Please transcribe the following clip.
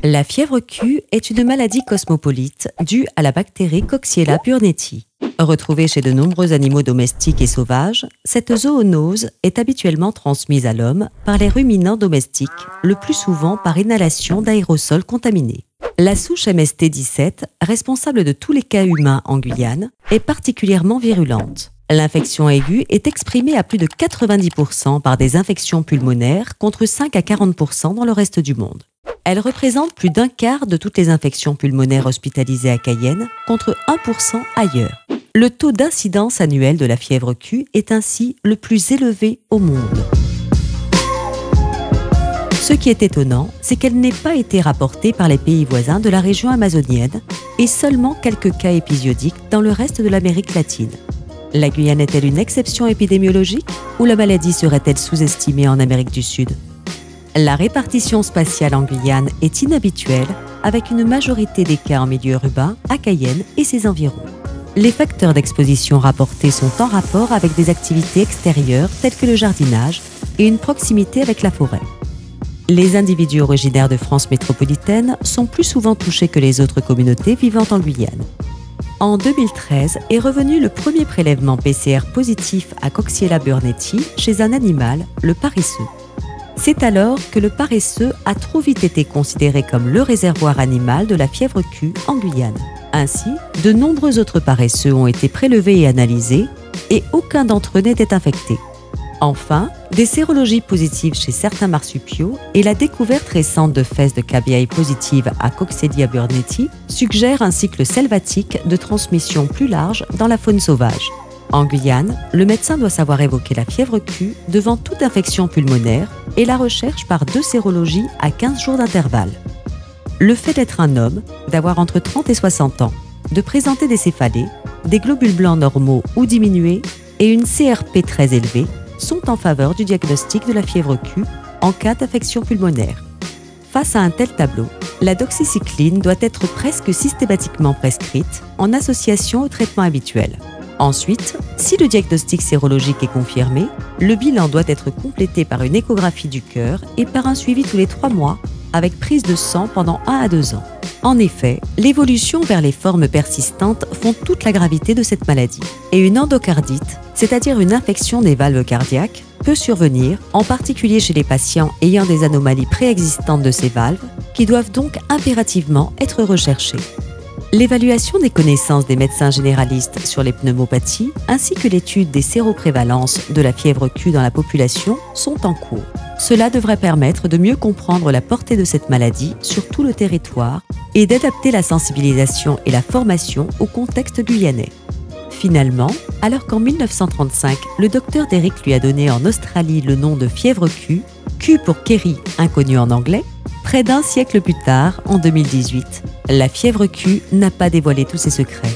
La fièvre Q est une maladie cosmopolite due à la bactérie Coxiella burnetii. Retrouvée chez de nombreux animaux domestiques et sauvages, cette zoonose est habituellement transmise à l'homme par les ruminants domestiques, le plus souvent par inhalation d'aérosols contaminés. La souche MST17, responsable de tous les cas humains en Guyane, est particulièrement virulente. L'infection aiguë est exprimée à plus de 90% par des infections pulmonaires contre 5 à 40% dans le reste du monde. Elle représente plus d'un quart de toutes les infections pulmonaires hospitalisées à Cayenne contre 1% ailleurs. Le taux d'incidence annuel de la fièvre Q est ainsi le plus élevé au monde. Ce qui est étonnant, c'est qu'elle n'ait pas été rapportée par les pays voisins de la région amazonienne et seulement quelques cas épisodiques dans le reste de l'Amérique latine. La Guyane est-elle une exception épidémiologique ou la maladie serait-elle sous-estimée en Amérique du Sud? La répartition spatiale en Guyane est inhabituelle, avec une majorité des cas en milieu urbain, à Cayenne et ses environs. Les facteurs d'exposition rapportés sont en rapport avec des activités extérieures telles que le jardinage et une proximité avec la forêt. Les individus originaires de France métropolitaine sont plus souvent touchés que les autres communautés vivant en Guyane. En 2013 est revenu le premier prélèvement PCR positif à Coxiella burnetii chez un animal, le paresseux. C'est alors que le paresseux a trop vite été considéré comme le réservoir animal de la fièvre Q en Guyane. Ainsi, de nombreux autres paresseux ont été prélevés et analysés, et aucun d'entre eux n'était infecté. Enfin, des sérologies positives chez certains marsupiaux et la découverte récente de fesses de cabillae positives à Coxiella burnetii suggèrent un cycle selvatique de transmission plus large dans la faune sauvage. En Guyane, le médecin doit savoir évoquer la fièvre Q devant toute infection pulmonaire et la recherche par 2 sérologies à 15 jours d'intervalle. Le fait d'être un homme, d'avoir entre 30 et 60 ans, de présenter des céphalées, des globules blancs normaux ou diminués et une CRP très élevée sont en faveur du diagnostic de la fièvre Q en cas d'affection pulmonaire. Face à un tel tableau, la doxycycline doit être presque systématiquement prescrite en association au traitement habituel. Ensuite, si le diagnostic sérologique est confirmé, le bilan doit être complété par une échographie du cœur et par un suivi tous les 3 mois avec prise de sang pendant 1 à 2 ans. En effet, l'évolution vers les formes persistantes font toute la gravité de cette maladie. Et une endocardite, c'est-à-dire une infection des valves cardiaques, peut survenir, en particulier chez les patients ayant des anomalies préexistantes de ces valves, qui doivent donc impérativement être recherchées. L'évaluation des connaissances des médecins généralistes sur les pneumopathies ainsi que l'étude des séroprévalences de la fièvre Q dans la population sont en cours. Cela devrait permettre de mieux comprendre la portée de cette maladie sur tout le territoire et d'adapter la sensibilisation et la formation au contexte guyanais. Finalement, alors qu'en 1935, le docteur Derrick lui a donné en Australie le nom de fièvre Q, Q pour Kerry, inconnu en anglais, près d'un siècle plus tard, en 2018, la fièvre Q n'a pas dévoilé tous ses secrets.